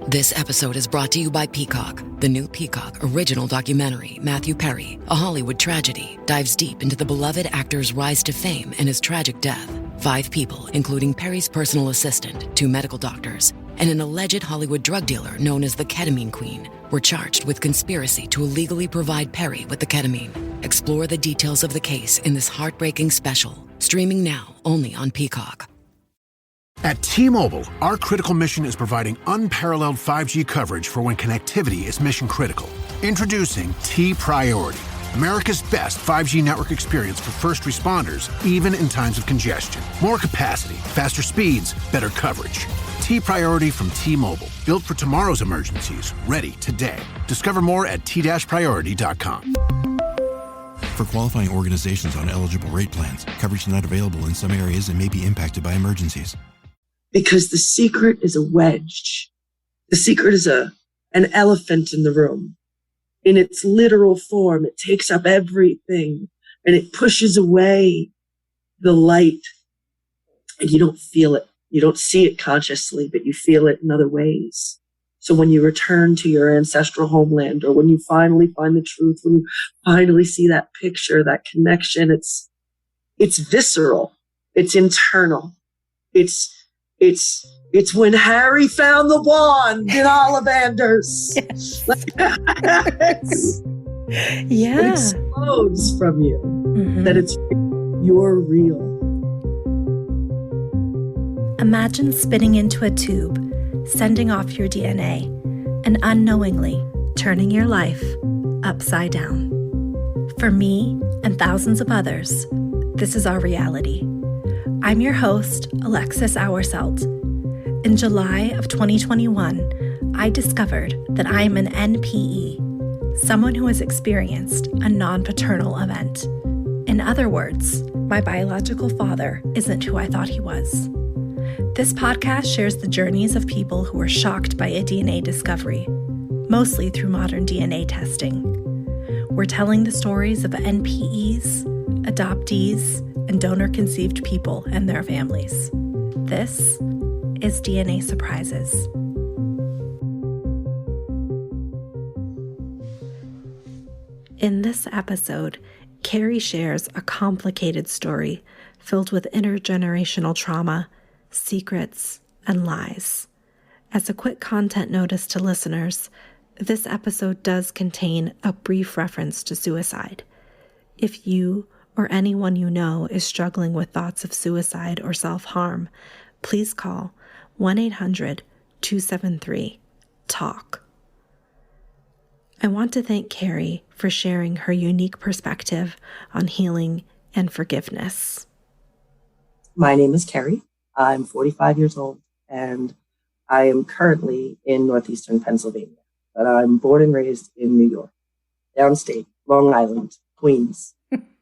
This episode is brought to you by Peacock. The new Peacock original documentary, Matthew Perry, A Hollywood Tragedy, dives deep into the beloved actor's rise to fame and his tragic death. 5 people, including Perry's personal assistant, 2 medical doctors, and an alleged Hollywood drug dealer known as the Ketamine Queen, were charged with conspiracy to illegally provide Perry with the ketamine. Explore the details of the case in this heartbreaking special, streaming now only on Peacock. At T-Mobile, our critical mission is providing unparalleled 5G coverage for when connectivity is mission critical. Introducing T-Priority, America's best 5G network experience for first responders, even in times of congestion. More capacity, faster speeds, better coverage. T-Priority from T-Mobile, built for tomorrow's emergencies, ready today. Discover more at t-priority.com. For qualifying organizations on eligible rate plans, coverage not available in some areas and may be impacted by emergencies. Because the secret is a wedge. The secret is an elephant in the room. In its literal form, it takes up everything and it pushes away the light. And you don't feel it. You don't see it consciously, but you feel it in other ways. So when you return to your ancestral homeland, or when you finally find the truth, when you finally see that picture, that connection, it's visceral. It's internal. It's when Harry found the wand in Ollivanders. Yeah. It explodes from you that you're real. Imagine spitting into a tube, sending off your DNA, and unknowingly turning your life upside down. For me and thousands of others, this is our reality. I'm your host, Alexis Auerselt. In July of 2021, I discovered that I am an NPE, someone who has experienced a non-paternal event. In other words, my biological father isn't who I thought he was. This podcast shares the journeys of people who are shocked by a DNA discovery, mostly through modern DNA testing. We're telling the stories of NPEs, adoptees, and donor-conceived people and their families. This is DNA Surprises. In this episode, Kerry shares a complicated story filled with intergenerational trauma, secrets, and lies. As a quick content notice to listeners, this episode does contain a brief reference to suicide. If you or anyone you know is struggling with thoughts of suicide or self-harm, please call 1-800-273-TALK. I want to thank Kerry for sharing her unique perspective on healing and forgiveness. My name is Kerry. I'm 45 years old, and I am currently in northeastern Pennsylvania. But I'm born and raised in New York, downstate, Long Island, Queens.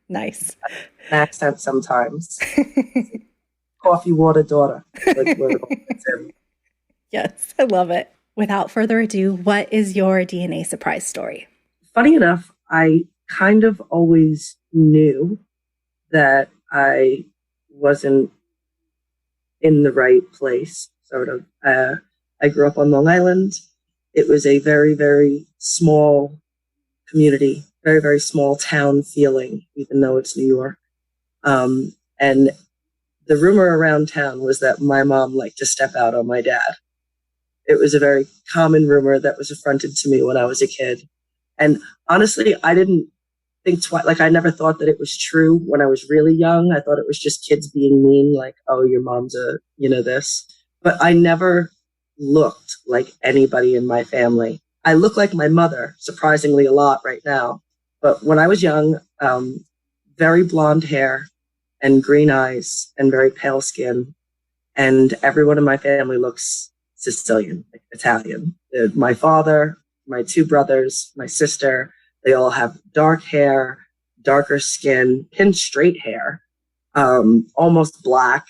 Nice. An accent sometimes. Coffee, water, daughter. Yes, I love it. Without further ado, what is your DNA surprise story? Funny enough, I kind of always knew that I wasn't in the right place, sort of. I grew up on Long Island. It was a very, very small community, very, very small town feeling, even though it's New York. And the rumor around town was that my mom liked to step out on my dad. It was a very common rumor that was affronted to me when I was a kid. And honestly, I didn't think twice. Like, I never thought that it was true when I was really young. I thought it was just kids being mean, like, oh, your mom's this. But I never looked like anybody in my family. I look like my mother, surprisingly, a lot right now. But when I was young, very blonde hair and green eyes and very pale skin. And everyone in my family looks Sicilian, like Italian. My father, my 2 brothers, my sister, they all have dark hair, darker skin, pin straight hair, almost black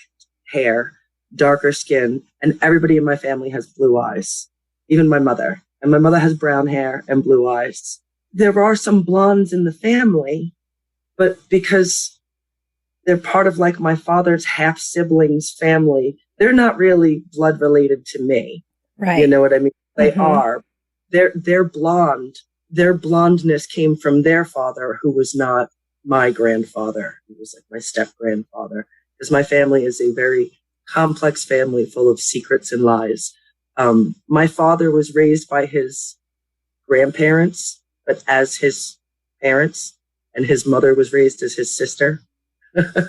hair, darker skin. And everybody in my family has blue eyes, even my mother. And my mother has brown hair and blue eyes. There are some blondes in the family, but because they're part of like my father's half siblings family, they're not really blood related to me. Right. You know what I mean? They are. They're blonde. Their blondness came from their father, who was not my grandfather. He was like my step grandfather, because my family is a very complex family full of secrets and lies. My father was raised by his grandparents, but as his parents, and his mother was raised as his sister.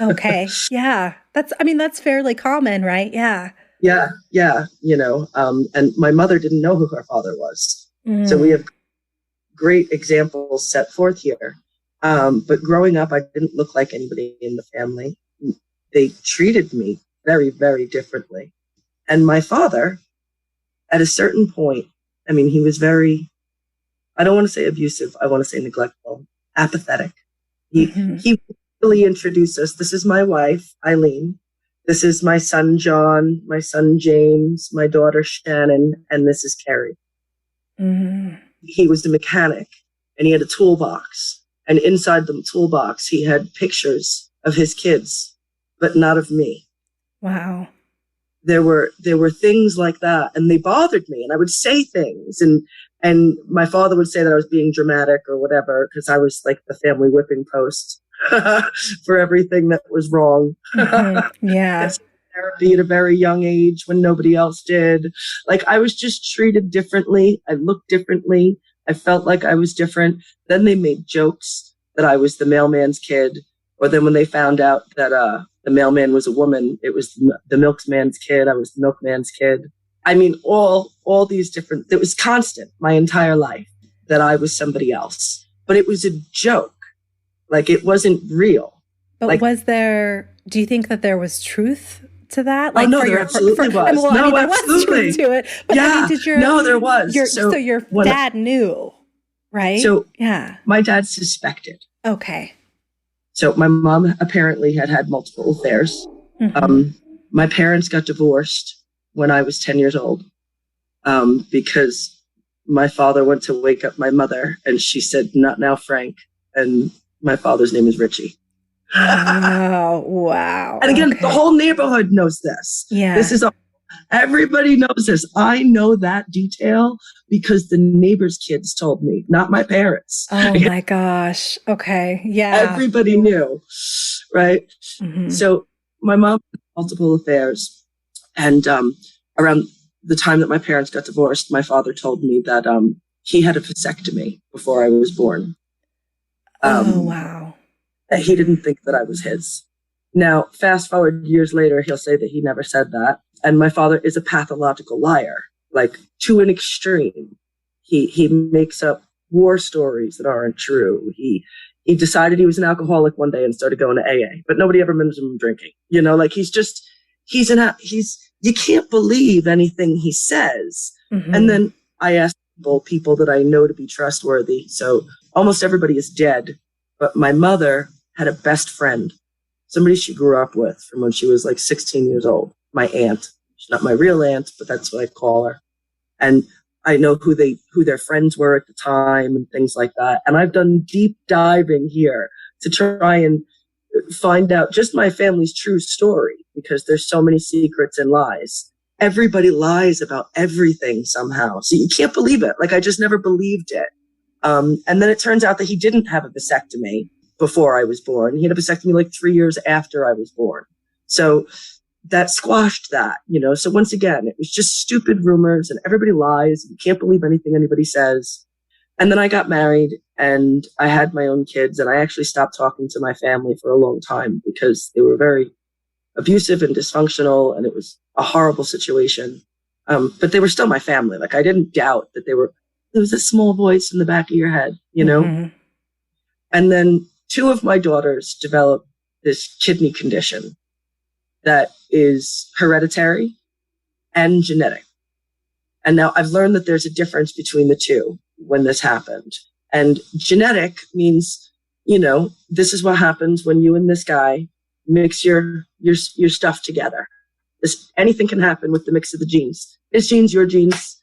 Okay. Yeah. That's fairly common, right? Yeah. Yeah. And my mother didn't know who her father was. So we have great examples set forth here. But growing up, I didn't look like anybody in the family. They treated me very, very differently. And my father, at a certain point, he was very, I don't want to say abusive, I want to say neglectful, apathetic. He really introduced us. This is my wife, Eileen. This is my son, John, my son, James, my daughter, Shannon, and this is Kerry. He was the mechanic, and he had a toolbox. And inside the toolbox, he had pictures of his kids, but not of me. Wow. There were things like that, and they bothered me. And I would say things, and my father would say that I was being dramatic or whatever, because I was like the family whipping post for everything that was wrong. Yeah. Therapy at a very young age when nobody else did. Like, I was just treated differently. I looked differently. I felt like I was different. Then they made jokes that I was the mailman's kid. Or then when they found out that the mailman was a woman, it was the milkman's kid. I was the milkman's kid. All these different, it was constant my entire life that I was somebody else. But it was a joke. Like, it wasn't real. But do you think that there was truth to that? Like, there absolutely was. There was truth to it. But there was. So your dad knew, right? So yeah, my dad suspected. Okay. So my mom apparently had multiple affairs. My parents got divorced when I was 10 years old because my father went to wake up my mother, and she said, "Not now, Frank." And my father's name is Richie. Oh, wow. And again, the whole neighborhood knows this. Yeah. Everybody knows this. I know that detail because the neighbors' kids told me, not my parents. Oh my gosh. Okay. Yeah. Everybody knew. Right. So my mom had multiple affairs. And around the time that my parents got divorced, my father told me that he had a vasectomy before I was born. Oh, wow. He didn't think that I was his. Now, fast forward years later, he'll say that he never said that. And my father is a pathological liar, like to an extreme. He makes up war stories that aren't true. He decided he was an alcoholic one day and started going to AA, but nobody ever mentioned him drinking. You can't believe anything he says. And then I ask people that I know to be trustworthy. So almost everybody is dead, but my mother had a best friend, somebody she grew up with from when she was like 16 years old. My aunt. She's not my real aunt, but that's what I call her. And I know who their friends were at the time and things like that. And I've done deep diving here to try and find out just my family's true story, because there's so many secrets and lies. Everybody lies about everything somehow. So you can't believe it. Like, I just never believed it. And then it turns out that he didn't have a vasectomy before I was born. He had a vasectomy like 3 years after I was born. So that squashed that, So once again, it was just stupid rumors, and everybody lies. You can't believe anything anybody says. And then I got married and I had my own kids, and I actually stopped talking to my family for a long time because they were very abusive and dysfunctional, and it was a horrible situation. But they were still my family. Like, I didn't doubt that there was a small voice in the back of your head, And then 2 of my daughters developed this kidney condition that is hereditary and genetic. And now I've learned that there's a difference between the two when this happened. And genetic means, this is what happens when you and this guy mix your stuff together. Anything can happen with the mix of the genes. His genes, your genes.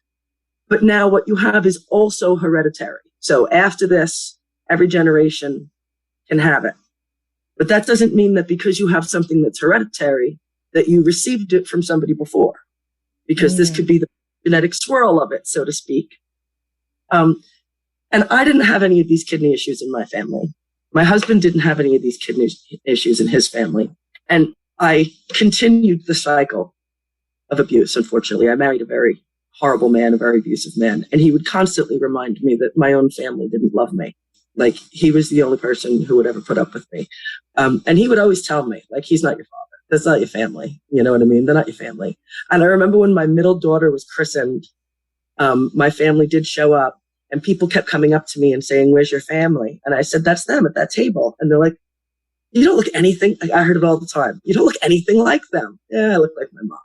But now what you have is also hereditary. So after this, every generation can have it. But that doesn't mean that because you have something that's hereditary, that you received it from somebody before. Because this could be the genetic swirl of it, so to speak. And I didn't have any of these kidney issues in my family. My husband didn't have any of these kidney issues in his family. And I continued the cycle of abuse, unfortunately. I married a very horrible man, a very abusive man. And he would constantly remind me that my own family didn't love me. Like, he was the only person who would ever put up with me. And he would always tell me, like, he's not your father. That's not your family. You know what I mean? They're not your family. And I remember when my middle daughter was christened, my family did show up. And people kept coming up to me and saying, "Where's your family?" And I said, "That's them at that table." And they're like, "You don't look anything." I heard it all the time. "You don't look anything like them." Yeah, I look like my mom.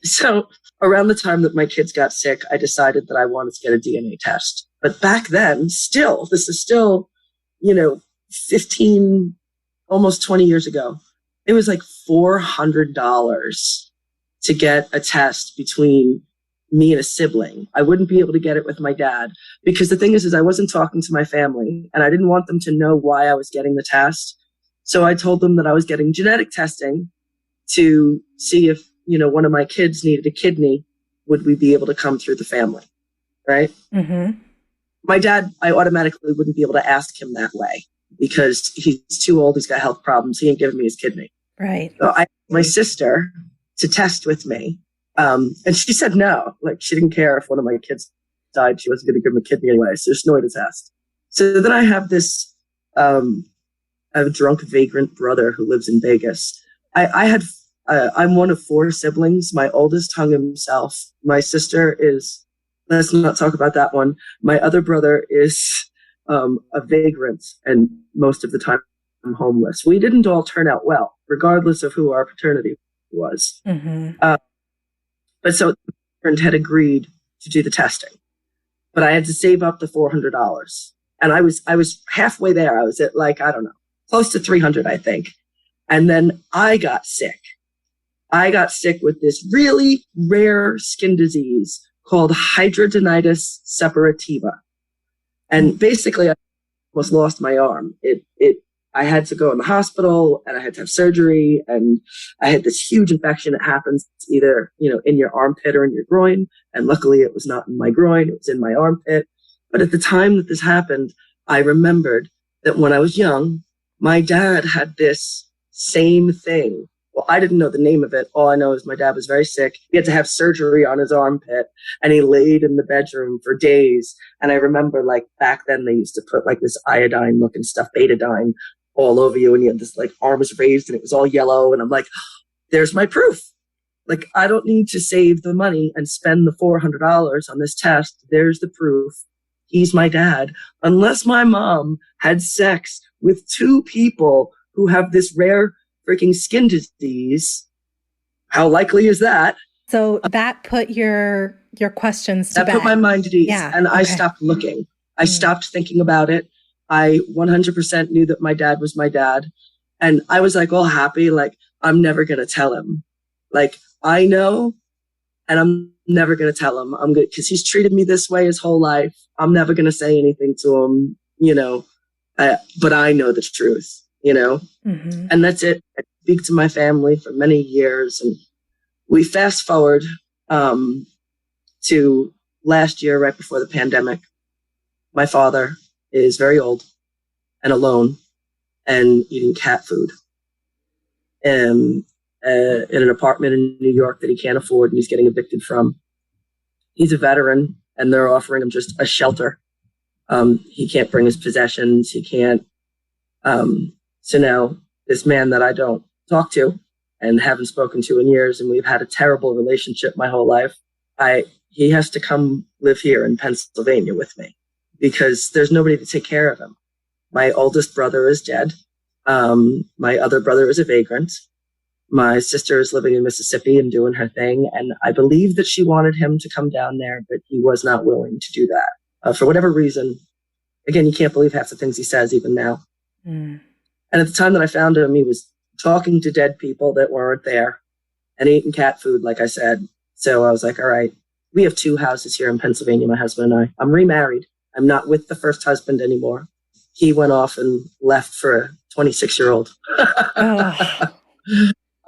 So around the time that my kids got sick, I decided that I wanted to get a DNA test. But back then, this is still, 15, almost 20 years ago, it was like $400 to get a test between me and a sibling. I wouldn't be able to get it with my dad because the thing is I wasn't talking to my family and I didn't want them to know why I was getting the test. So I told them that I was getting genetic testing to see if, one of my kids needed a kidney, would we be able to come through the family? Right. Mm-hmm. My dad, I automatically wouldn't be able to ask him that way because he's too old. He's got health problems. He ain't giving me his kidney. Right. So I asked my sister to test with me. And she said no, like she didn't care if one of my kids died. She wasn't going to give him a kidney anyway. So there's no way to test. So then I have this, I have a drunk vagrant brother who lives in Vegas. I'm one of 4 siblings. My oldest hung himself. My sister is, let's not talk about that one. My other brother is, a vagrant and most of the time I'm homeless. We didn't all turn out well, regardless of who our paternity was. Mm-hmm. But so the parent had agreed to do the testing, but I had to save up the $400. And I was halfway there. I was at close to 300, I think. And then I got sick. I got sick with this really rare skin disease called hidradenitis suppurativa. And basically I almost lost my arm. I had to go in the hospital and I had to have surgery and I had this huge infection. It happens either, in your armpit or in your groin. And luckily it was not in my groin. It was in my armpit. But at the time that this happened, I remembered that when I was young, my dad had this same thing. Well, I didn't know the name of it. All I know is my dad was very sick. He had to have surgery on his armpit and he laid in the bedroom for days. And I remember back then they used to put this iodine looking stuff, betadine, all over you. And you had this arm was raised and it was all yellow. And I'm like, there's my proof. I don't need to save the money and spend the $400 on this test. There's the proof. He's my dad. Unless my mom had sex with 2 people who have this rare freaking skin disease, how likely is that? So that put your questions to bed. That put my mind at ease. Yeah, and I stopped looking. I stopped thinking about it. I 100% knew that my dad was my dad. And I was all happy. I'm never going to tell him. I know, and I'm never going to tell him. I'm good because he's treated me this way his whole life. I'm never going to say anything to him, but I know the truth. Mm-hmm. And that's it. I speak to my family for many years. And we fast forward to last year, right before the pandemic. My father is very old and alone and eating cat food in an apartment in New York that he can't afford and he's getting evicted from. He's a veteran and they're offering him just a shelter. He can't bring his possessions. He can't. So now this man that I don't talk to and haven't spoken to in years, and we've had a terrible relationship my whole life, he has to come live here in Pennsylvania with me because there's nobody to take care of him. My oldest brother is dead. My other brother is a vagrant. My sister is living in Mississippi and doing her thing. And I believe that she wanted him to come down there, but he was not willing to do that. For whatever reason, again, you can't believe half the things he says even now. Mm. And at the time that I found him, he was talking to dead people that weren't there and eating cat food, like I said. So I was like, all right, we have 2 houses here in Pennsylvania, my husband and I. I'm remarried. I'm not with the first husband anymore. He went off and left for a 26-year-old. Oh.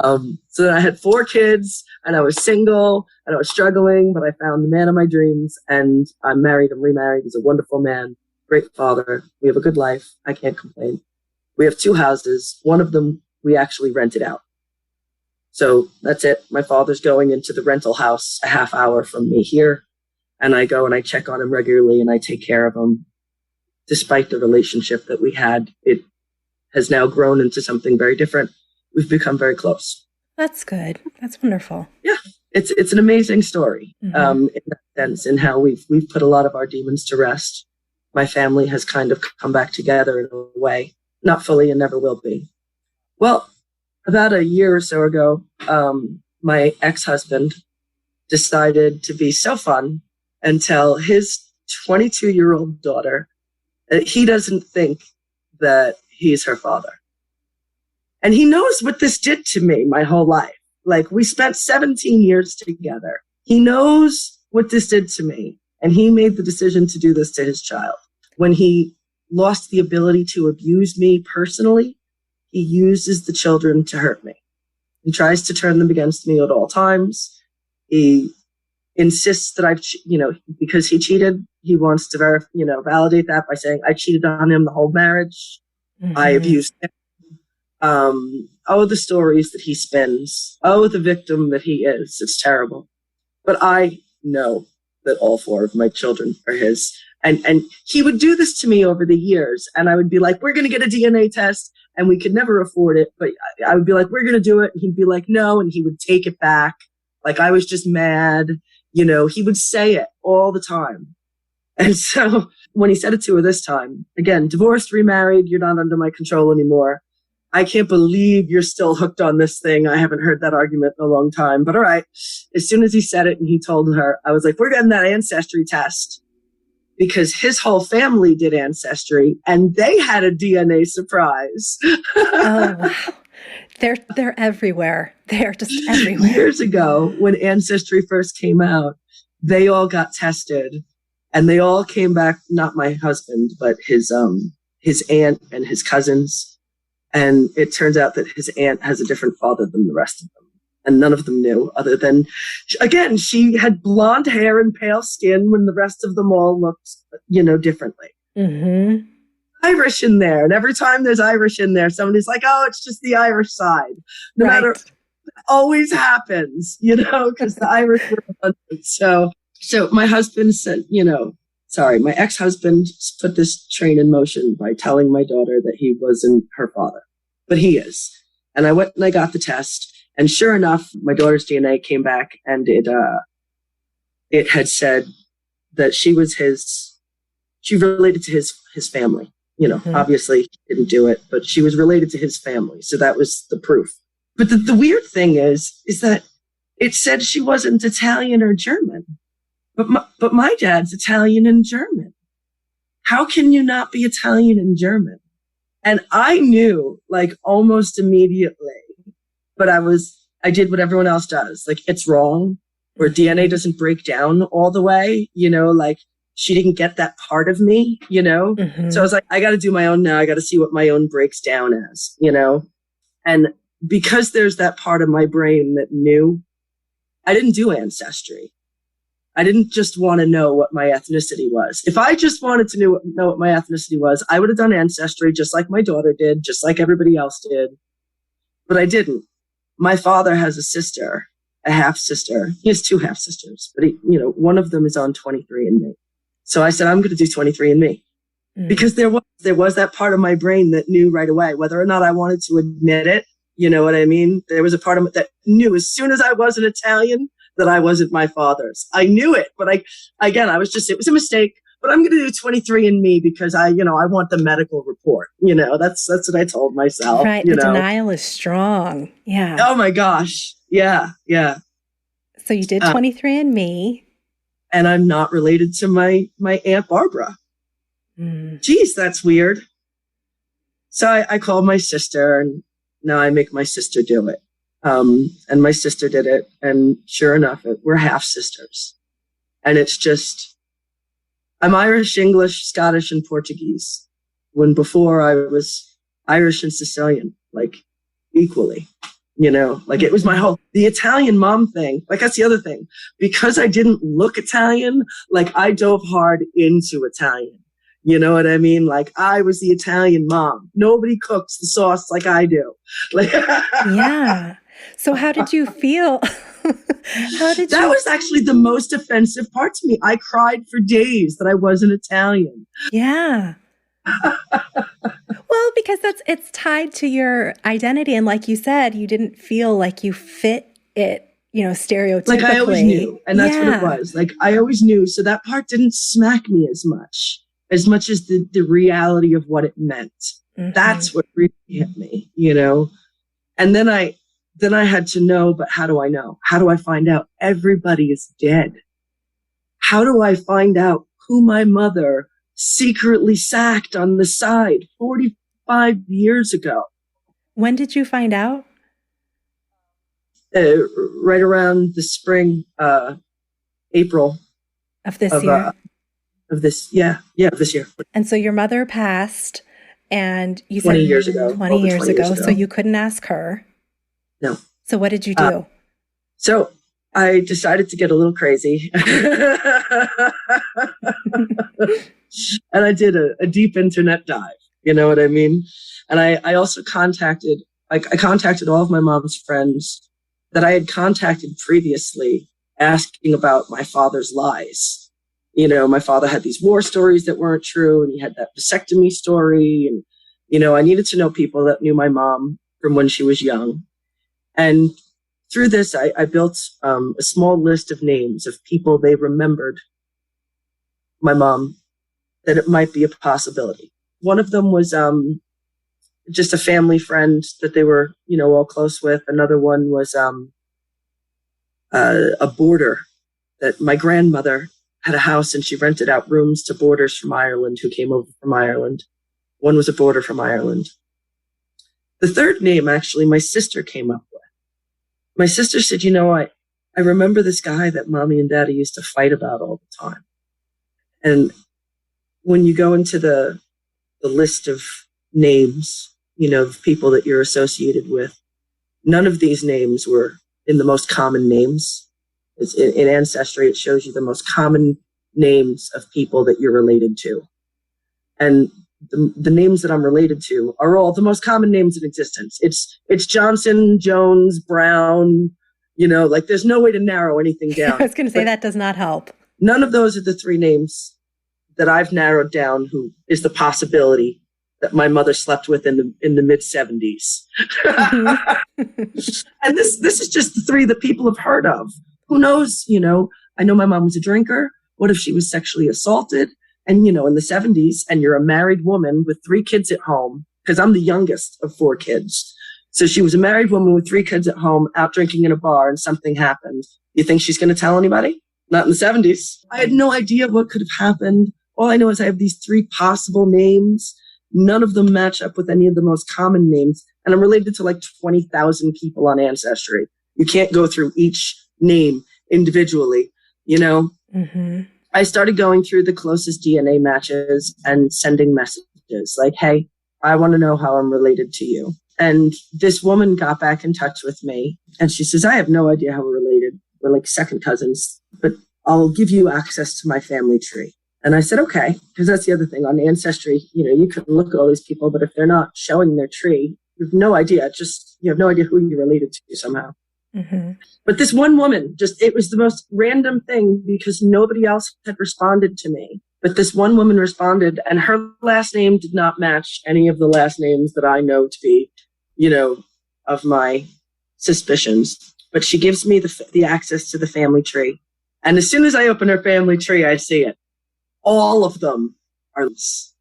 So then I had 4 kids, and I was single, and I was struggling, but I found the man of my dreams, and I'm married and remarried. He's a wonderful man, great father. We have a good life. I can't complain. We have 2 houses. One of them we actually rented out. So that's it. My father's going into the rental house a half hour from me here, and I go and I check on him regularly, and I take care of him. Despite the relationship that we had, it has now grown into something very different. We've become very close. That's good. That's wonderful. Yeah, it's an amazing story in that sense, in how we've put a lot of our demons to rest. My family has kind of come back together in a way, not fully and never will be. Well, about a year or so ago, my ex-husband decided to be so fun and tell his 22-year-old daughter that he doesn't think that he's her father. And he knows what this did to me my whole life. Like, we spent 17 years together. He knows what this did to me. And he made the decision to do this to his child. When he lost the ability to abuse me personally, he uses the children to hurt me. He tries to turn them against me at all times. He insists that because he cheated, he wants to validate that by saying I cheated on him the whole marriage. I abused him. The stories that he spins. The victim that he is. It's terrible. But I know that all 4 of my children are his. And he would do this to me over the years. And I would be like, we're going to get a DNA test. And we could never afford it. But I would be like, we're going to do it. And he'd be like, no. And he would take it back. Like I was just mad. He would say it all the time. And so when he said it to her this time, again, divorced, remarried, you're not under my control anymore. I can't believe you're still hooked on this thing. I haven't heard that argument in a long time. But all right, as soon as he said it and he told her, I was like, we're getting that ancestry test. Because his whole family did ancestry and they had a DNA surprise. Oh, wow. They're everywhere. They're just everywhere. Years ago, when Ancestry first came out, they all got tested and they all came back, not my husband, but his aunt and his cousins. And it turns out that his aunt has a different father than the rest of them. And none of them knew, other than, again, she had blonde hair and pale skin when the rest of them all looked, differently. Mm-hmm. Irish in there. And every time there's Irish in there, somebody's like, oh, it's just the Irish side. No matter, it always happens, because the Irish were abundant. So my husband said, my ex-husband put this train in motion by telling my daughter that he wasn't her father, but he is. And I went and I got the test. And sure enough, my daughter's DNA came back and it had said that she related to his family. Obviously he didn't do it, but she was related to his family. So that was the proof. But the weird thing is that it said she wasn't Italian or German. But my dad's Italian and German. How can you not be Italian and German? And I knew almost immediately. But I did what everyone else does. It's wrong, or DNA doesn't break down all the way, she didn't get that part of me, Mm-hmm. So I was like, I got to do my own now. I got to see what my own breaks down as, and because there's that part of my brain that knew, I didn't do ancestry. I didn't just want to know what my ethnicity was. If I just wanted to know what my ethnicity was, I would have done ancestry just like my daughter did, just like everybody else did. But I didn't. My father has a sister, a half sister. He has 2 half sisters, but one of them is on 23andMe. So I said, I'm going to do 23andMe because there was that part of my brain that knew right away, whether or not I wanted to admit it. You know what I mean? There was a part of it that knew as soon as I wasn't Italian that I wasn't my father's. I knew it, but it was a mistake. But I'm going to do 23andMe because I want the medical report. That's what I told myself. Right. The denial is strong. Yeah. Oh my gosh. Yeah. Yeah. So you did 23andMe. And I'm not related to my Aunt Barbara. Geez, that's weird. So I called my sister and now I make my sister do it. And my sister did it. And sure enough, we're half sisters. And it's just, I'm Irish, English, Scottish, and Portuguese. When before I was Irish and Sicilian, equally. Like it was the Italian mom thing. Like that's the other thing. Because I didn't look Italian, like I dove hard into Italian. You know what I mean? Like I was the Italian mom. Nobody cooks the sauce like I do. Like, yeah. So how did you feel? That was actually the most offensive part to me. I cried for days that I wasn't Italian. Yeah. Well, because it's tied to your identity. And like you said, you didn't feel like you fit it, stereotypically. Like I always knew. And that's what it was. Like I always knew. So that part didn't smack me as much as the reality of what it meant. Mm-hmm. That's what really hit me, And then I had to know, but how do I know? How do I find out? Everybody is dead. How do I find out who my mother secretly sacked on the side 45 years ago? When did you find out? Right around the spring, April. Of this year? Of this year. And so your mother passed, and you said 20 years ago. 20 years ago. So you couldn't ask her. No. So what did you do? So I decided to get a little crazy. And I did a deep internet dive. You know what I mean? And I also contacted all of my mom's friends that I had contacted previously asking about my father's lies. My father had these war stories that weren't true, and he had that vasectomy story. And, I needed to know people that knew my mom from when she was young. And through this, I built a small list of names of people they remembered my mom, that it might be a possibility. One of them was just a family friend that they were, all close with. Another one was a boarder that my grandmother had a house, and she rented out rooms to boarders from Ireland who came over from Ireland. One was a boarder from Ireland. The third name, actually, my sister came up with. My sister said, I remember this guy that mommy and daddy used to fight about all the time. And when you go into the list of names, of people that you're associated with, none of these names were in the most common names. It's in Ancestry, it shows you the most common names of people that you're related to. And the names that I'm related to are all the most common names in existence. It's Johnson, Jones, Brown, like there's no way to narrow anything down. I was going to say that does not help. None of those are the three names that I've narrowed down who is the possibility that my mother slept with in the mid 70s. Mm-hmm. And this is just the three that people have heard of. Who knows? I know my mom was a drinker. What if she was sexually assaulted? And, in the 70s, and you're a married woman with 3 kids at home, because I'm the youngest of 4 kids. So she was a married woman with 3 kids at home, out drinking in a bar, and something happened. You think she's going to tell anybody? Not in the 70s. I had no idea what could have happened. All I know is I have these 3 possible names. None of them match up with any of the most common names. And I'm related to like 20,000 people on Ancestry. You can't go through each name individually, Mm-hmm. I started going through the closest DNA matches and sending messages like, hey, I want to know how I'm related to you. And this woman got back in touch with me, and she says, I have no idea how we're related. We're like second cousins, but I'll give you access to my family tree. And I said, okay, because that's the other thing on Ancestry. You can look at all these people, but if they're not showing their tree, you have no idea. You have no idea who you're related to somehow. Mm-hmm. But this one woman, it was the most random thing because nobody else had responded to me. But this one woman responded, and her last name did not match any of the last names that I know to be, of my suspicions. But she gives me the access to the family tree. And as soon as I open her family tree, I see it. All of them are Links.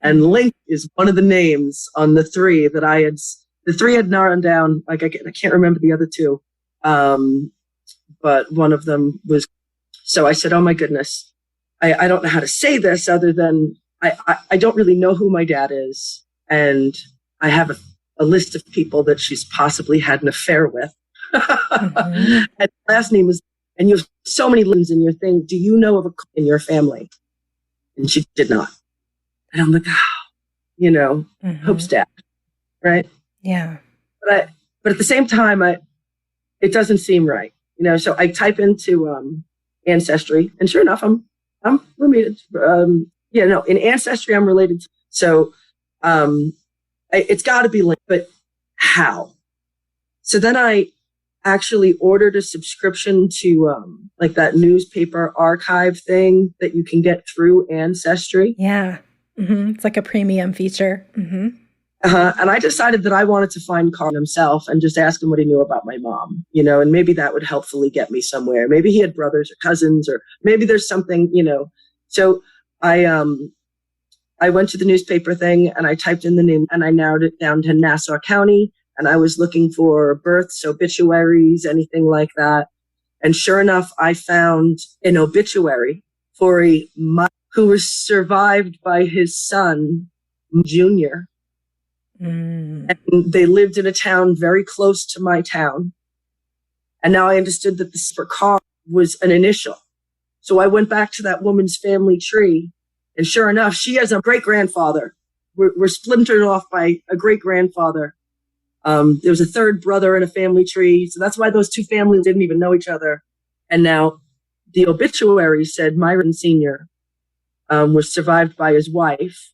And Link is one of the names on the 3 that the 3 had narrowed down. Like I can't remember the other 2. But one of them was, so I said, oh my goodness, I don't know how to say this other than I don't really know who my dad is. And I have a list of people that she's possibly had an affair with. Mm-hmm. And last name is, and you have so many Lins in your thing. Do you know of a in your family? And she did not. And I'm like, mm-hmm. Hope's dad. Right. Yeah. But at the same time, it doesn't seem right, So I type into Ancestry, and sure enough, I'm related. In Ancestry, I'm related. So it's got to be linked, but how? So then I actually ordered a subscription to like that newspaper archive thing that you can get through Ancestry. Yeah. Mm-hmm. It's like a premium feature. Mm-hmm. And I decided that I wanted to find Carl himself and just ask him what he knew about my mom, and maybe that would helpfully get me somewhere. Maybe he had brothers or cousins, or maybe there's something, So I went to the newspaper thing and I typed in the name and I narrowed it down to Nassau County. And I was looking for births, obituaries, anything like that. And sure enough, I found an obituary for a mother who was survived by his son, Junior. And they lived in a town very close to my town. And now I understood that this for Carl was an initial. So I went back to that woman's family tree. And sure enough, she has a great-grandfather. We're splintered off by a great-grandfather. There was a third brother in a family tree. So that's why those two families didn't even know each other. And now the obituary said Myron Sr. Was survived by his wife.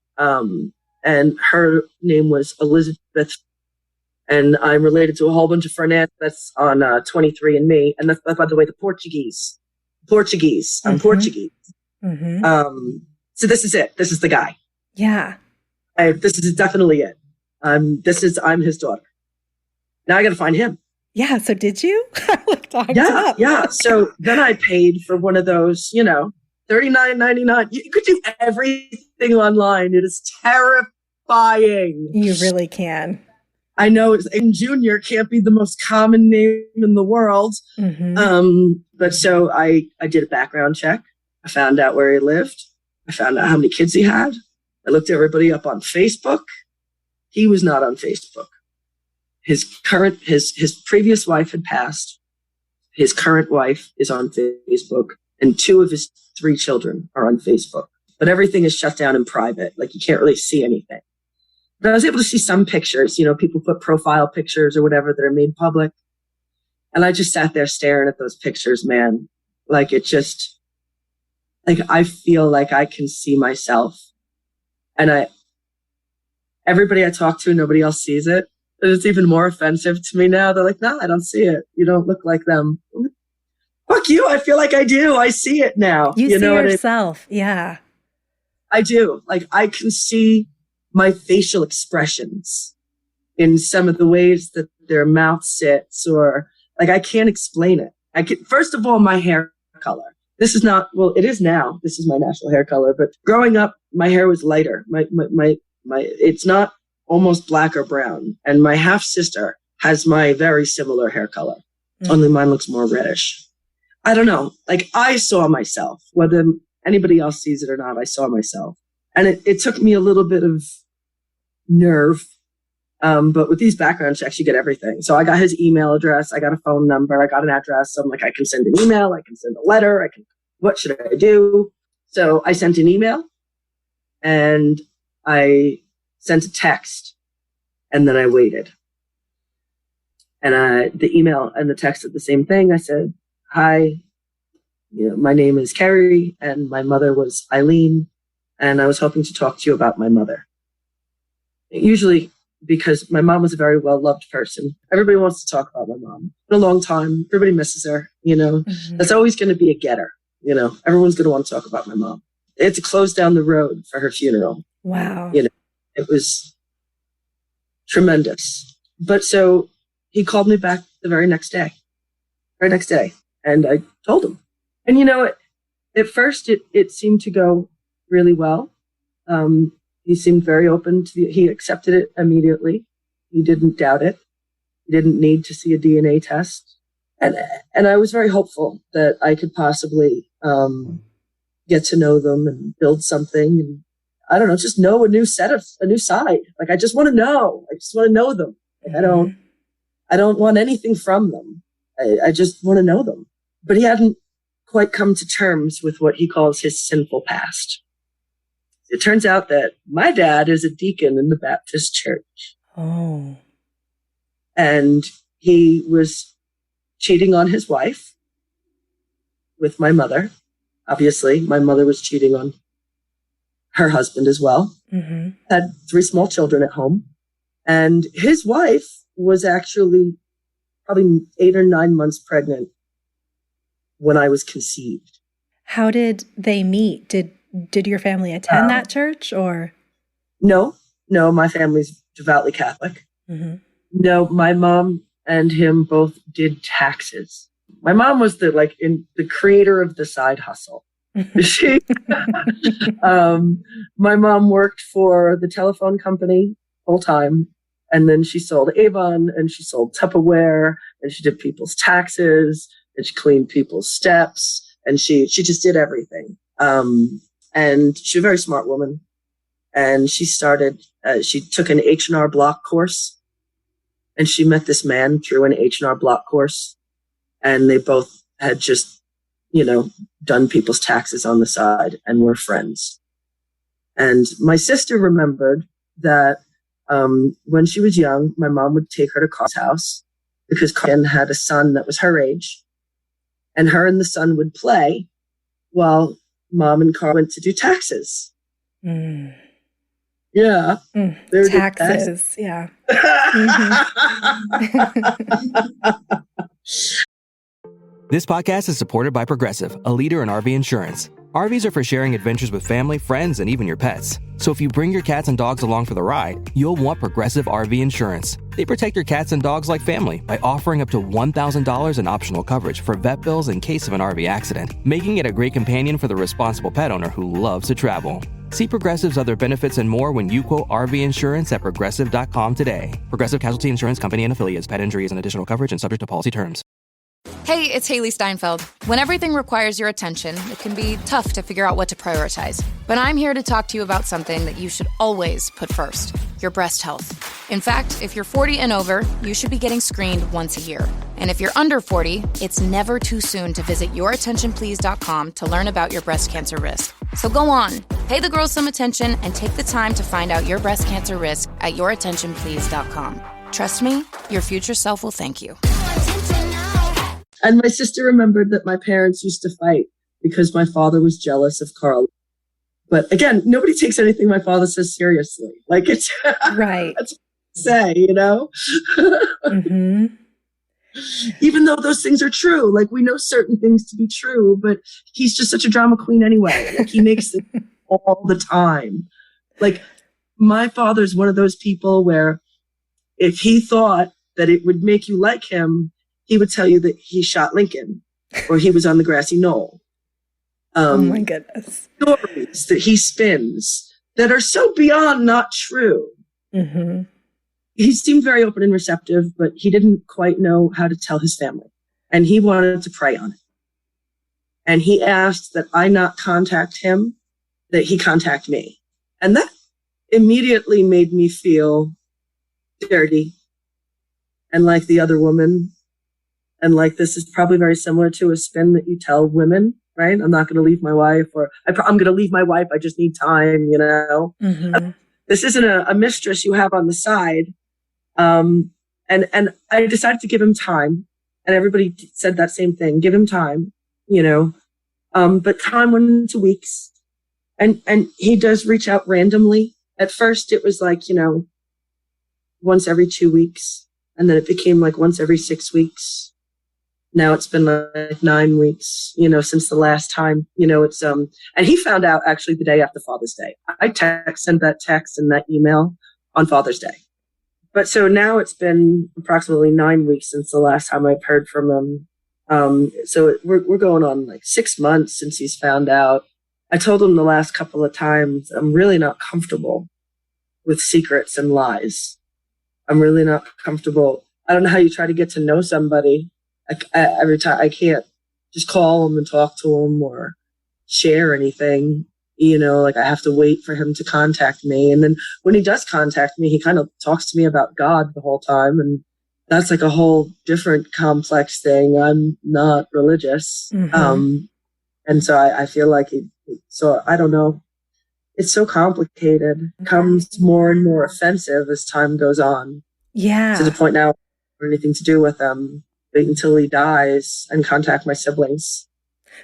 And her name was Elizabeth. And I'm related to a whole bunch of Fernandez that's on 23andMe. And that's, by the way, the Portuguese. I'm Portuguese. Mm-hmm. So this is it. This is the guy. Yeah. This is definitely it. I'm his daughter. Now I got to find him. Yeah. So did you? Yeah. So then I paid for one of those, $39.99. You could do everything online. It is terrifying. You really can. I know Junior can't be the most common name in the world. Mm-hmm. But so I did a background check. I found out where he lived. I found out how many kids he had. I looked everybody up on Facebook. He was not on Facebook. His previous wife had passed. His current wife is on Facebook, and 2 of his 3 children are on Facebook. But everything is shut down in private. Like you can't really see anything. But I was able to see some pictures. People put profile pictures or whatever that are made public. And I just sat there staring at those pictures, man. Like I feel like I can see myself. And everybody I talk to, nobody else sees it. And it's even more offensive to me now. They're like, no, I don't see it. You don't look like them. Fuck you. I feel like I do. I see it now. You see know yourself. Yeah. I do. Like I can see my facial expressions in some of the ways that their mouth sits, or like I can't explain it. First of all, my hair color. This is not, well, it is now. This is my natural hair color, but growing up, my hair was lighter. It's not almost black or brown. And my half sister has my very similar hair color. Only mine looks more reddish. I don't know. Like I saw myself, whether anybody else sees it or not, I saw myself. And it took me a little bit of nerve. But with these background checks, you get everything. So I got his email address. I got a phone number. I got an address. So I'm like, I can send an email. I can send a letter. What should I do? So I sent an email and I sent a text, and then I waited. And the email and the text are the same thing. I said, hi, my name is Kerry and my mother was Eileen. And I was hoping to talk to you about my mother. Usually, because my mom was a very well-loved person. Everybody wants to talk about my mom. For a long time, everybody misses her, Mm-hmm. That's always going to be a getter, Everyone's going to want to talk about my mom. They had to close down the road for her funeral. Wow. It was tremendous. But so he called me back the very next day. And I told him. And at first it seemed to go really well. He seemed very open he accepted it immediately. He didn't doubt it. He didn't need to see a DNA test. And I was very hopeful that I could possibly get to know them and build something. And I don't know, just know a new side. Like I just want to know. I just want to know them. Like, I don't want anything from them. I just want to know them. But he hadn't quite come to terms with what he calls his sinful past. It turns out that my dad is a deacon in the Baptist church. Oh. And he was cheating on his wife with my mother. Obviously, my mother was cheating on her husband as well. Mm-hmm. Had 3 small children at home. And his wife was actually probably 8 or 9 months pregnant when I was conceived. How did they meet? Did your family attend that church or? No, my family's devoutly Catholic. Mm-hmm. No, my mom and him both did taxes. My mom was the creator of the side hustle. She, my mom worked for the telephone company full time, and then she sold Avon, and she sold Tupperware, and she did people's taxes, and she cleaned people's steps, and she just did everything. And she's a very smart woman, and she took an H&R Block course, and she met this man through an H&R Block course, and they both had just done people's taxes on the side and were friends. And my sister remembered that when she was young, my mom would take her to Carl's house because Carl had a son that was her age, and her and the son would play while Mom and Carl went to do taxes. Mm. Yeah. Taxes. Yeah. This podcast is supported by Progressive, a leader in RV insurance. RVs are for sharing adventures with family, friends, and even your pets. So if you bring your cats and dogs along for the ride, you'll want Progressive RV insurance. They protect your cats and dogs like family by offering up to $1,000 in optional coverage for vet bills in case of an RV accident, making it a great companion for the responsible pet owner who loves to travel. See Progressive's other benefits and more when you quote RV insurance at Progressive.com today. Progressive Casualty Insurance Company and Affiliates. Pet injury is an additional coverage and subject to policy terms. Hey, it's Haley Steinfeld. When everything requires your attention, it can be tough to figure out what to prioritize. But I'm here to talk to you about something that you should always put first, your breast health. In fact, if you're 40 and over, you should be getting screened once a year. And if you're under 40, it's never too soon to visit yourattentionplease.com to learn about your breast cancer risk. So go on, pay the girls some attention and take the time to find out your breast cancer risk at yourattentionplease.com. Trust me, your future self will thank you. And my sister remembered that my parents used to fight because my father was jealous of Carl. But again, nobody takes anything my father says seriously. Like it's right. That's what I say, Mm-hmm. Even though those things are true, like we know certain things to be true, but he's just such a drama queen anyway. Like he makes it all the time. Like my father's one of those people where if he thought that it would make you like him, he would tell you that he shot Lincoln or he was on the grassy knoll. Oh my goodness. Stories that he spins that are so beyond not true. Mm-hmm. He seemed very open and receptive, but he didn't quite know how to tell his family. And he wanted to prey on it. And he asked that I not contact him, that he contact me. And that immediately made me feel dirty and like the other woman. And like, this is probably very similar to a spin that you tell women, right? I'm not going to leave my wife, or I'm going to leave my wife. I just need time, Mm-hmm. This isn't a mistress you have on the side. And I decided to give him time, and everybody said that same thing. Give him time, but time went into weeks, and he does reach out randomly. At first it was like, once every 2 weeks, and then it became like once every 6 weeks. Now it's been like 9 weeks, since the last time, it's, and he found out actually the day after Father's Day. I sent that text and that email on Father's Day. But so now it's been approximately 9 weeks since the last time I've heard from him. So we're going on like 6 months since he's found out. I told him the last couple of times, I'm really not comfortable with secrets and lies. I'm really not comfortable. I don't know how you try to get to know somebody. Every time I can't just call him and talk to him or share anything, like I have to wait for him to contact me. And then when he does contact me, he kind of talks to me about God the whole time. And that's like a whole different complex thing. I'm not religious. Mm-hmm. And so I feel like so I don't know. It's so complicated. It becomes more and more offensive as time goes on. Yeah. To the point now, anything to do with them until he dies and contact my siblings.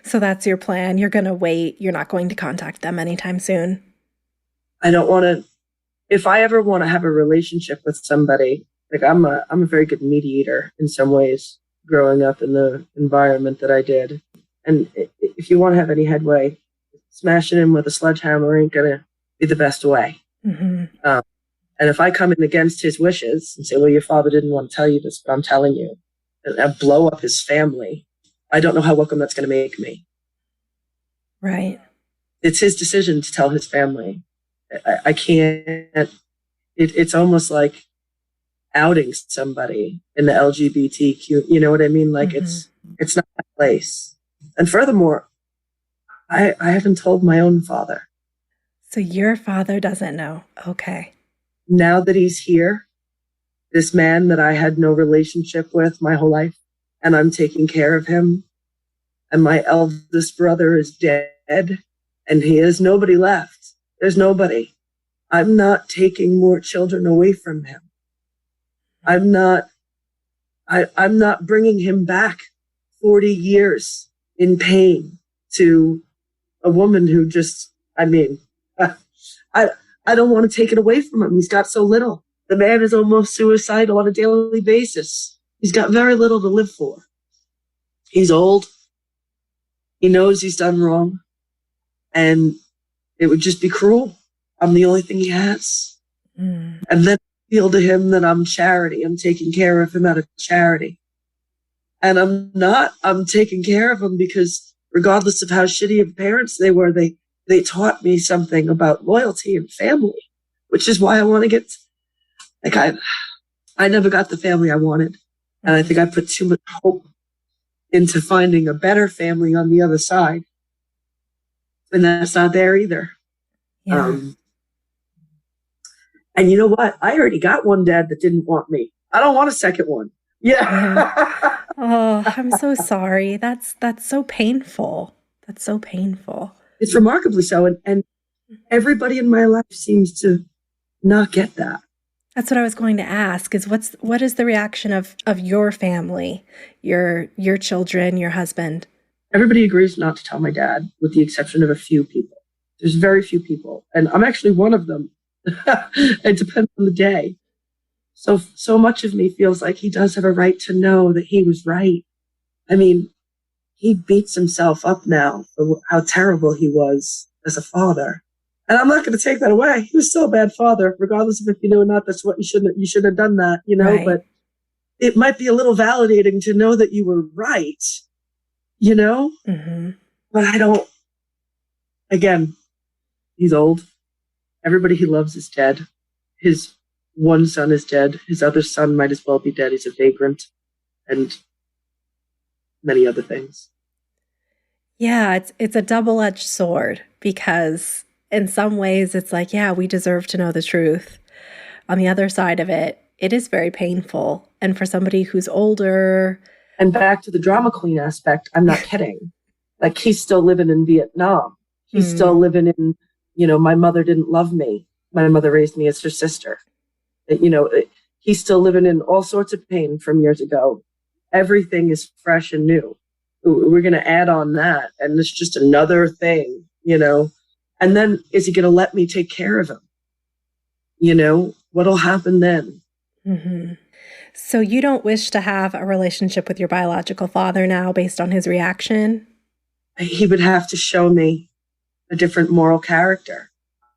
So that's your plan. You're going to wait. You're not going to contact them anytime soon. I don't want to, if I ever want to have a relationship with somebody, like I'm a very good mediator in some ways, growing up in the environment that I did. And if you want to have any headway, smashing him with a sledgehammer ain't going to be the best way. Mm-hmm. And if I come in against his wishes and say, well, your father didn't want to tell you this, but I'm telling you, and I blow up his family, I don't know how welcome that's going to make me. Right. It's his decision to tell his family. I can't, it's almost like outing somebody in the LGBTQ, you know what I mean? Like it's not my place. And furthermore, I haven't told my own father. So your father doesn't know. Okay. Now that he's here, this man that I had no relationship with my whole life, and I'm taking care of him, and my eldest brother is dead, and he has nobody left. There's nobody. I'm not taking more children away from him. I'm not bringing him back 40 years in pain to a woman who just, I don't want to take it away from him. He's got so little. The man is almost suicidal on a daily basis. He's got very little to live for. He's old. He knows he's done wrong. And it would just be cruel. I'm the only thing he has. And then feel to him that I'm charity. I'm taking care of him out of charity. And I'm not. I'm taking care of him because regardless of how shitty of parents they were, they taught me something about loyalty and family, which is why I want to get, like, I never got the family I wanted. And I think I put too much hope into finding a better family on the other side. And that's not there either. Yeah. And you know what? I already got one dad that didn't want me. I don't want a second one. Yeah. Oh, I'm so sorry. That's so painful. That's so painful. It's remarkably so. And everybody in my life seems to not get that. That's what I was going to ask is what is the reaction of your family, your children, your husband? Everybody agrees not to tell my dad, with the exception of a few people. There's very few people. And I'm actually one of them. It depends on the day. So much of me feels like he does have a right to know that he was right. I mean, he beats himself up now for how terrible he was as a father. And I'm not going to take that away. He was still a bad father, regardless of if you know or not. That's what you shouldn't have done that, you know, right. But it might be a little validating to know that you were right, you know, But I don't, again, he's old. Everybody he loves is dead. His one son is dead. His other son might as well be dead. He's a vagrant and many other things. Yeah, it's a double-edged sword because in some ways it's like, yeah, we deserve to know the truth. On the other side of it, it is very painful. And for somebody who's older. And back to the drama queen aspect, I'm not kidding. Like, he's still living in Vietnam. He's still living in, you know, my mother didn't love me. My mother raised me as her sister. You know, he's still living in all sorts of pain from years ago. Everything is fresh and new. We're going to add on that. And it's just another thing, you know. And then is he going to let me take care of him? You know, what'll happen then? So you don't wish to have a relationship with your biological father now based on his reaction? He would have to show me a different moral character.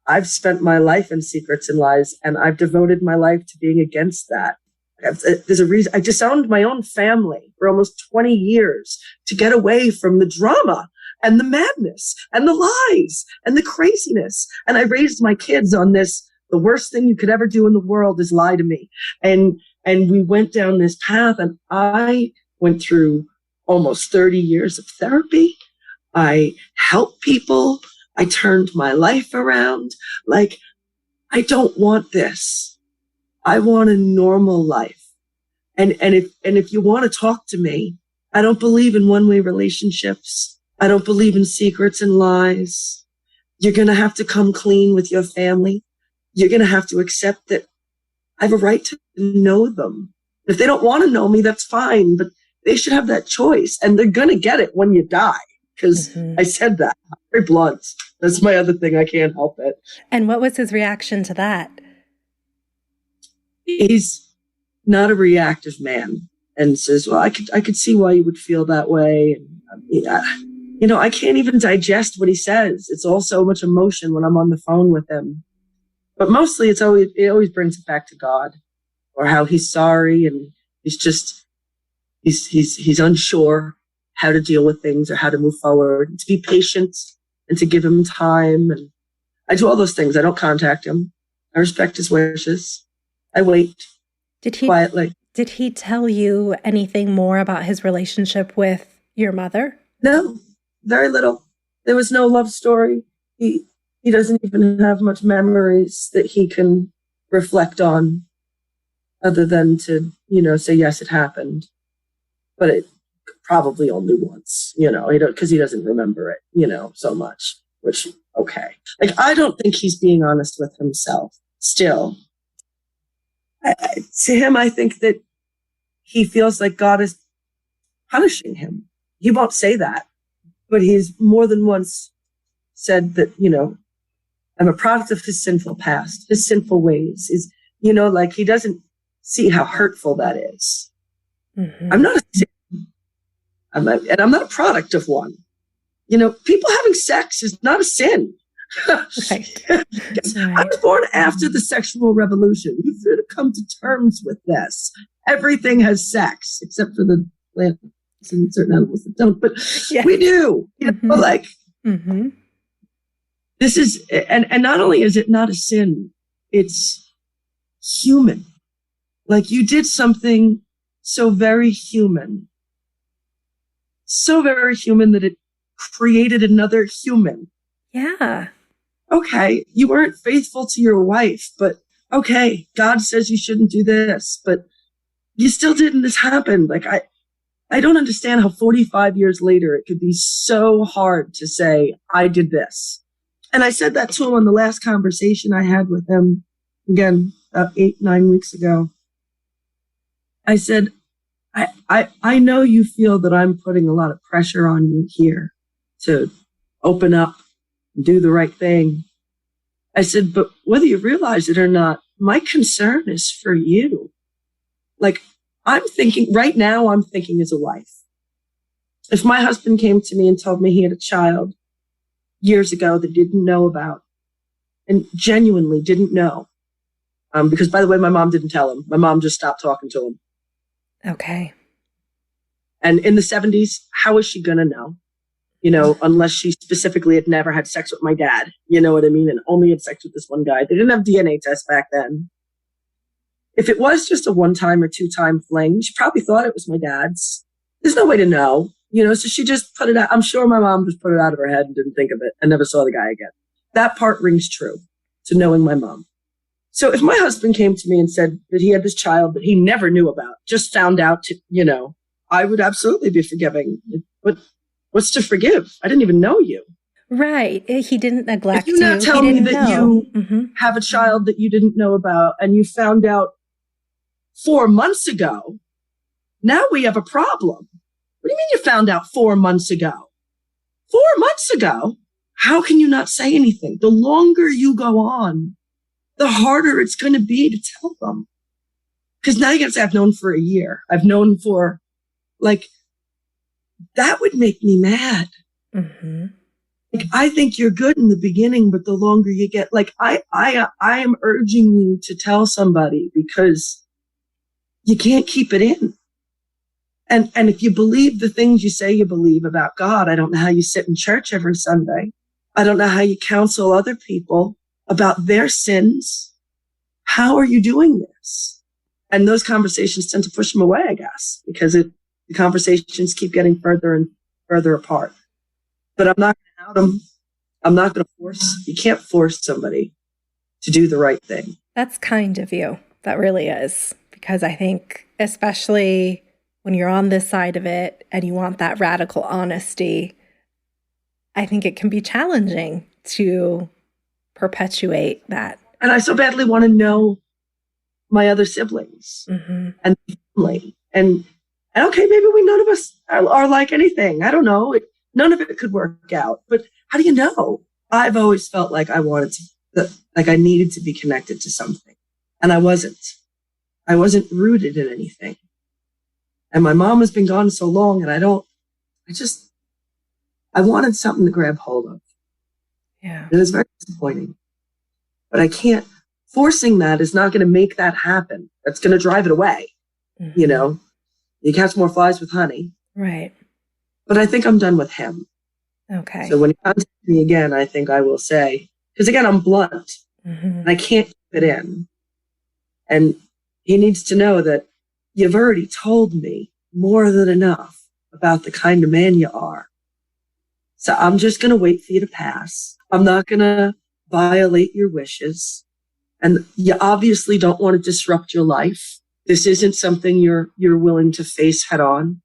I've spent my life in secrets and lies, and I've devoted my life to being against that. There's a reason. I disowned my own family for almost 20 years to get away from the drama and the madness and the lies and the craziness. And I raised my kids on this. The worst thing you could ever do in the world is lie to me. And we went down this path, and I went through almost 30 years of therapy. I helped people. I turned my life around. Like, I don't want this. I want a normal life. And if you want to talk to me, I don't believe in one-way relationships. I don't believe in secrets and lies. You're going to have to come clean with your family. You're going to have to accept that I have a right to know them. If they don't want to know me, that's fine, but they should have that choice. And they're going to get it when you die. Because I said that. I'm very blunt. That's my other thing. I can't help it. And what was his reaction to that? He's not a reactive man and says, well, I could see why you would feel that way. And, I can't even digest what he says. It's all so much emotion when I'm on the phone with him. But mostly it always brings it back to God, or how he's sorry and he's unsure how to deal with things or how to move forward, and to be patient and to give him time. And I do all those things. I don't contact him. I respect his wishes. I wait quietly. Did he tell you anything more about his relationship with your mother? No, very little. There was no love story. He doesn't even have much memories that he can reflect on, other than to, say, yes, it happened. But it probably only once, because he doesn't remember it, so much, which, okay. I don't think he's being honest with himself still. To him, I think that he feels like God is punishing him. He won't say that, but he's more than once said that, I'm a product of his sinful past, his sinful ways. He doesn't see how hurtful that is. Mm-hmm. I'm not a sin. I'm not a product of one. People having sex is not a sin. Right. I was born after the sexual revolution. You've got to come to terms with this. Everything has sex, except for the plants and certain animals that don't. But we do. Mm-hmm. This is, and not only is it not a sin, it's human. You did something so very human that it created another human. Yeah. Okay, you weren't faithful to your wife, but okay, God says you shouldn't do this, but you still did, and this happened. I don't understand how 45 years later it could be so hard to say, I did this. And I said that to him on the last conversation I had with him, again, about 8-9 weeks ago. I said, I know you feel that I'm putting a lot of pressure on you here to open up and do the right thing. I said, but whether you realize it or not, my concern is for you. I'm thinking as a wife. If my husband came to me and told me he had a child years ago that didn't know about, and genuinely didn't know, because, by the way, my mom didn't tell him. My mom just stopped talking to him. Okay. And in the 70s, how is she going to know? Unless she specifically had never had sex with my dad, you know what I mean? And only had sex with this one guy. They didn't have DNA tests back then. If it was just a 1-time or 2-time fling, she probably thought it was my dad's. There's no way to know, so she just put it out. I'm sure my mom just put it out of her head and didn't think of it and never saw the guy again. That part rings true to knowing my mom. So if my husband came to me and said that he had this child that he never knew about, just found out, I would absolutely be forgiving. But what's to forgive? I didn't even know you. Right. He didn't neglect you. If you now tell me that you have a child that you didn't know about and you found out 4 months ago, now we have a problem. What do you mean you found out 4 months ago? 4 months ago? How can you not say anything? The longer you go on, the harder it's going to be to tell them. Because now you got to say, I've known for a year. I've known for, that would make me mad. Mm-hmm. I think you're good in the beginning, but the longer you get, I am urging you to tell somebody, because you can't keep it in. And if you believe the things you say you believe about God, I don't know how you sit in church every Sunday. I don't know how you counsel other people about their sins. How are you doing this? And those conversations tend to push them away, I guess, because the conversations keep getting further and further apart. But I'm not going to out them. I'm not going to force. You can't force somebody to do the right thing. That's kind of you. That really is. Because I think, especially when you're on this side of it and you want that radical honesty, I think it can be challenging to perpetuate that. And I so badly want to know my other siblings and family. And okay, maybe none of us are like anything. I don't know. None of it could work out. But how do you know? I've always felt like I wanted to, like I needed to be connected to something. And I wasn't. I wasn't rooted in anything. And my mom has been gone so long, and I wanted something to grab hold of. Yeah. It was very disappointing. But I can't, forcing that is not going to make that happen. That's going to drive it away. You know, you catch more flies with honey. Right. But I think I'm done with him. Okay. So when he contacts me again, I think I will say, because again, I'm blunt and I can't keep it in. And he needs to know that you've already told me more than enough about the kind of man you are. So I'm just going to wait for you to pass. I'm not going to violate your wishes. And you obviously don't want to disrupt your life. This isn't something you're willing to face head on.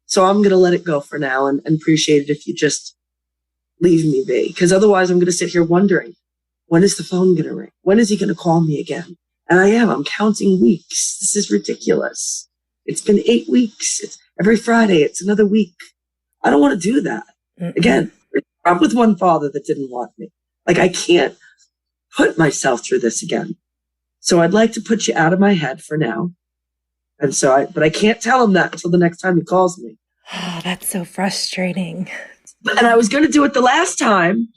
So I'm going to let it go for now and appreciate it if you just leave me be. Because otherwise I'm going to sit here wondering, when is the phone going to ring? When is he going to call me again? And I'm counting weeks. This is ridiculous. It's been 8 weeks. It's every Friday. It's another week. I don't want to do that. Again, I'm with one father that didn't want me. Like, I can't put myself through this again. So I'd like to put you out of my head for now. And so but I can't tell him that until the next time he calls me. Oh, that's so frustrating. And I was going to do it the last time,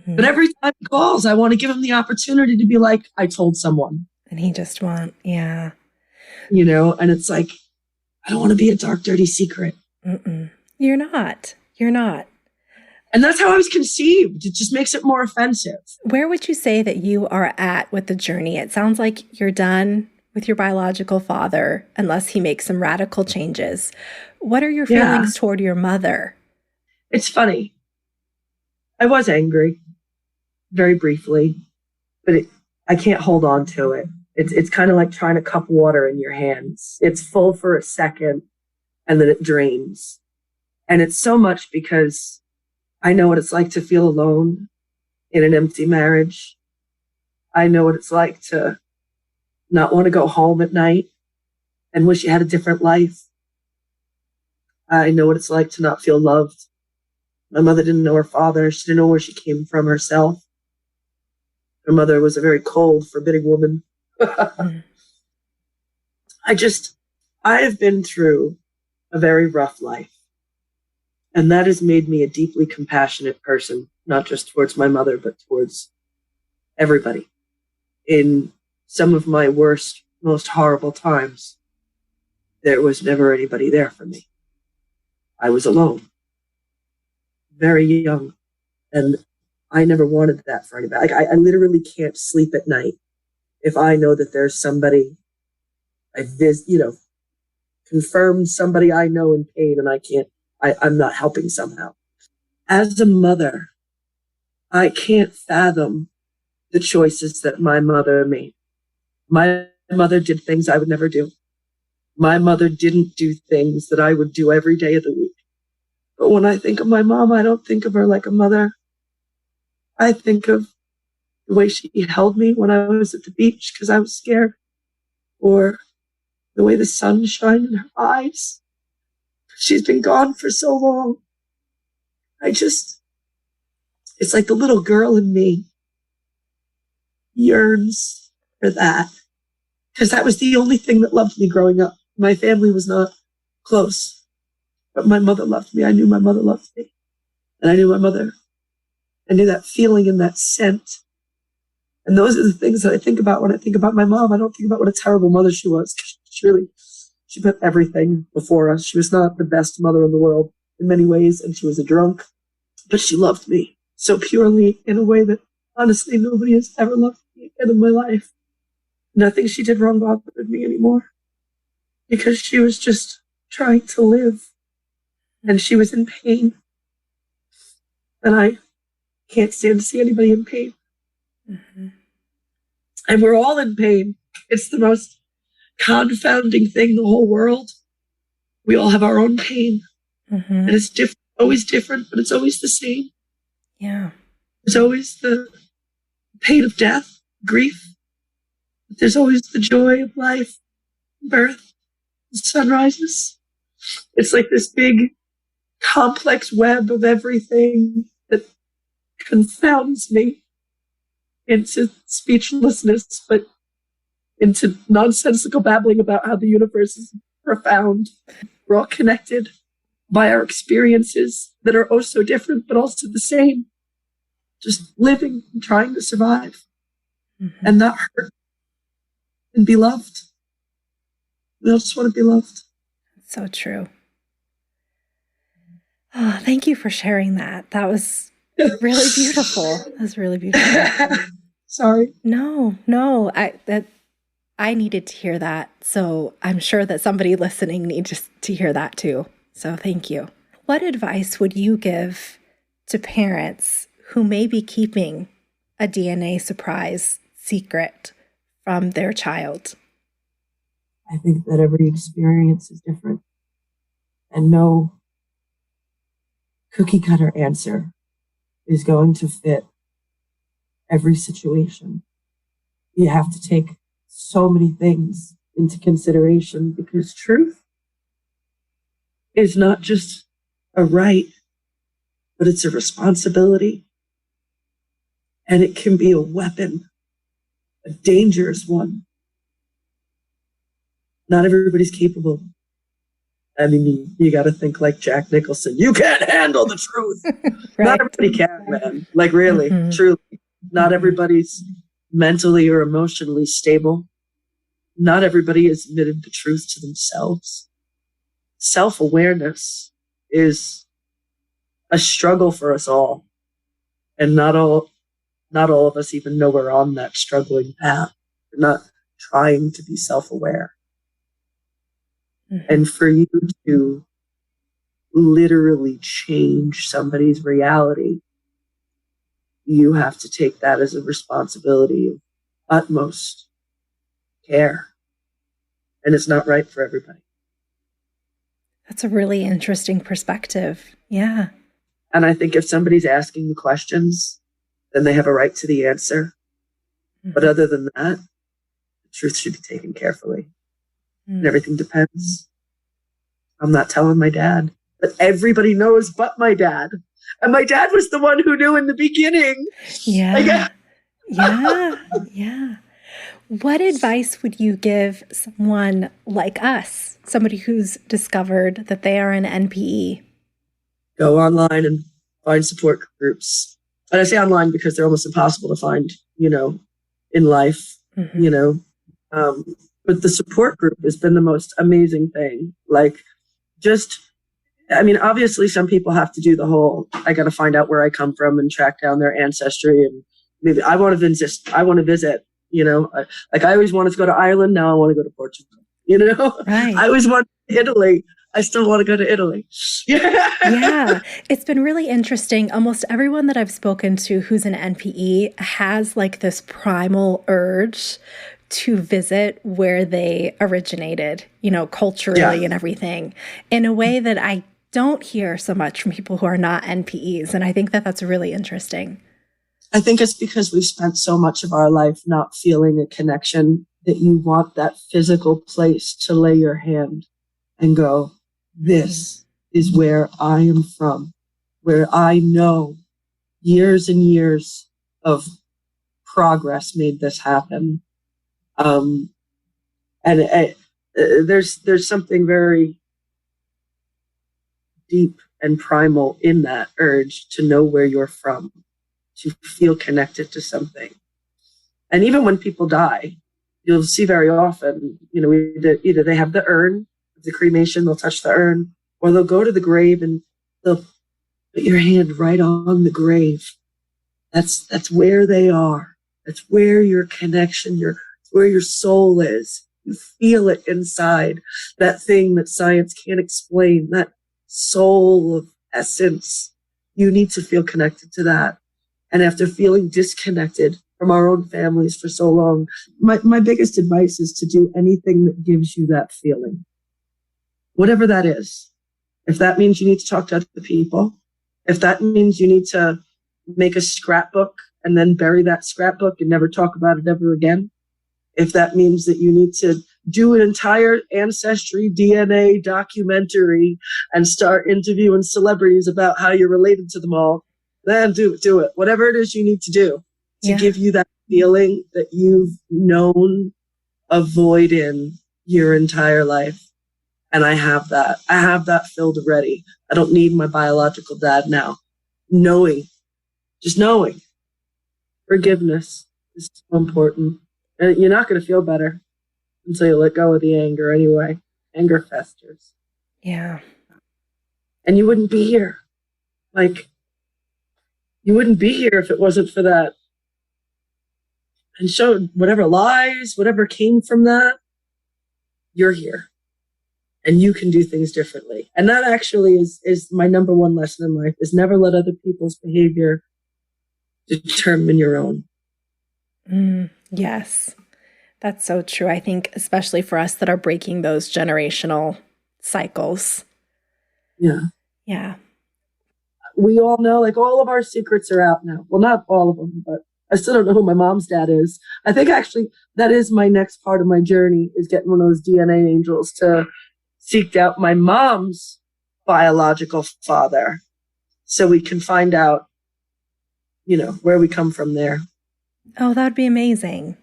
but every time he calls, I want to give him the opportunity to be like, I told someone. And he just yeah. You know, and it's like, I don't want to be a dark, dirty secret. You're not. You're not. And that's how I was conceived. It just makes it more offensive. Where would you say that you are at with the journey? It sounds like you're done with your biological father, unless he makes some radical changes. What are your feelings toward your mother? It's funny. I was angry, very briefly, but I can't hold on to it. It's kind of like trying to cup water in your hands. It's full for a second, and then it drains. And it's so much because I know what it's like to feel alone in an empty marriage. I know what it's like to not want to go home at night and wish you had a different life. I know what it's like to not feel loved. My mother didn't know her father. She didn't know where she came from herself. Her mother was a very cold, forbidding woman. I have been through a very rough life. And that has made me a deeply compassionate person, not just towards my mother, but towards everybody. In some of my worst, most horrible times, there was never anybody there for me. I was alone, very young, and I never wanted that for anybody. Like, I literally can't sleep at night if I know that there's somebody, confirmed somebody I know in pain, and I'm not helping somehow. As a mother, I can't fathom the choices that my mother made. My mother did things I would never do. My mother didn't do things that I would do every day of the week. But when I think of my mom, I don't think of her like a mother. I think of the way she held me when I was at the beach because I was scared, or the way the sun shined in her eyes. She's been gone for so long. It's like the little girl in me yearns for that. Because that was the only thing that loved me growing up. My family was not close, but my mother loved me. I knew my mother loved me. And I knew my mother. I knew that feeling and that scent. And those are the things that I think about when I think about my mom. I don't think about what a terrible mother she was. She put everything before us. She was not the best mother in the world in many ways, and she was a drunk. But she loved me so purely in a way that, honestly, nobody has ever loved me again in my life. Nothing she did wrong bothered me anymore because she was just trying to live, and she was in pain. And I can't stand to see anybody in pain. And we're all in pain. It's the most confounding thing in the whole world. We all have our own pain. And it's always different, but it's always the same. Yeah. It's always the pain of death, grief, But there's always the joy of life, birth, sunrises. It's like this big, complex web of everything that confounds me into speechlessness, but into nonsensical babbling about how the universe is profound. We're all connected by our experiences that are oh so different, but also the same. Just living and trying to survive and not hurt and be loved. We all just want to be loved. So true. Oh, thank you for sharing that. That was really beautiful. That was really beautiful. Sorry. No. I needed to hear that. So I'm sure that somebody listening needs to hear that too. So thank you. What advice would you give to parents who may be keeping a DNA surprise secret from their child? I think that every experience is different, and no cookie cutter answer is going to fit every situation. You have to take so many things into consideration, because truth is not just a right, but it's a responsibility. And it can be a weapon, a dangerous one. Not everybody's capable. I mean, you got to think like Jack Nicholson. You can't handle the truth. Right. Not everybody can, man. Like really, truly. Not everybody's mentally or emotionally stable. Not everybody has admitted the truth to themselves. Self-awareness is a struggle for us all. And not all of us even know we're on that struggling path. We're not trying to be self-aware. And for you to literally change somebody's reality, you have to take that as a responsibility of utmost care. And it's not right for everybody. That's a really interesting perspective. Yeah. And I think if somebody's asking the questions, then they have a right to the answer. But other than that, the truth should be taken carefully. And everything depends. I'm not telling my dad, but everybody knows but my dad. And my dad was the one who knew in the beginning. Yeah. Yeah. What advice would you give someone like us, somebody who's discovered that they are an NPE? Go online and find support groups. And I say online because they're almost impossible to find, in life, but the support group has been the most amazing thing. Obviously some people have to do the whole, I got to find out where I come from and track down their ancestry. And maybe I want to visit, I always wanted to go to Ireland. Now I want to go to Portugal, Right. I always wanted to go to Italy. I still want to go to Italy. Yeah. It's been really interesting. Almost everyone that I've spoken to who's an NPE has like this primal urge to visit where they originated, culturally and everything, in a way that I don't hear so much from people who are not NPEs. And I think that that's really interesting. I think it's because we've spent so much of our life not feeling a connection that you want that physical place to lay your hand and go, this is where I am from, where I know years and years of progress made this happen. There's something very deep and primal in that urge to know where you're from, to feel connected to something. And even when people die, you'll see very often, either they have the urn, the cremation, they'll touch the urn, or they'll go to the grave and they'll put your hand right on the grave. That's where they are. That's where your connection, where your soul is. You feel it inside, that thing that science can't explain, that soul of essence. You need to feel connected to that. And after feeling disconnected from our own families for so long, my biggest advice is to do anything that gives you that feeling. Whatever that is. If that means you need to talk to other people, if that means you need to make a scrapbook and then bury that scrapbook and never talk about it ever again, If that means that you need to do an entire ancestry DNA documentary and start interviewing celebrities about how you're related to them all, then do it. Whatever it is you need to do to give you that feeling that you've known a void in your entire life. And I have that. I have that filled already. I don't need my biological dad now. Just knowing. Forgiveness is so important. And you're not going to feel better until you let go of the anger anyway. Anger festers. Yeah. And you wouldn't be here. You wouldn't be here if it wasn't for that. And so whatever lies, whatever came from that, you're here. And you can do things differently. And that actually is my number one lesson in life, is never let other people's behavior determine your own. Yes, that's so true. I think especially for us that are breaking those generational cycles. Yeah. Yeah. We all know, all of our secrets are out now. Well, not all of them, but I still don't know who my mom's dad is. I think actually that is my next part of my journey, is getting one of those DNA angels to seek out my mom's biological father so we can find out, where we come from there. Oh, that'd be amazing.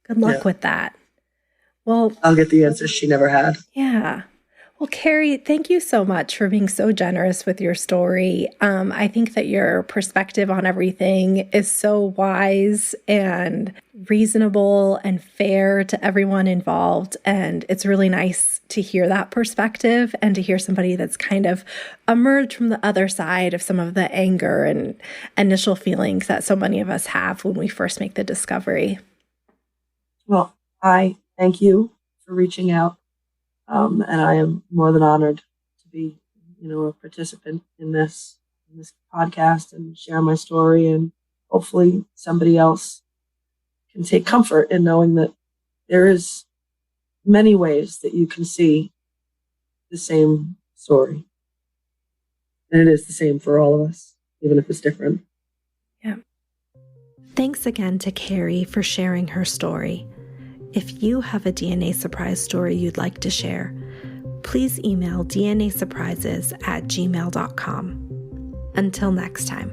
Good luck with that. Well, I'll get the answers she never had. Yeah. Well, Kerry, thank you so much for being so generous with your story. I think that your perspective on everything is so wise and reasonable and fair to everyone involved. And it's really nice to hear that perspective and to hear somebody that's kind of emerged from the other side of some of the anger and initial feelings that so many of us have when we first make the discovery. Well, I thank you for reaching out. And I am more than honored to be, a participant in this podcast and share my story. And hopefully somebody else can take comfort in knowing that there is many ways that you can see the same story. And it is the same for all of us, even if it's different. Yeah. Thanks again to Kerry for sharing her story. If you have a DNA surprise story you'd like to share, please email dnasurprises@gmail.com. Until next time.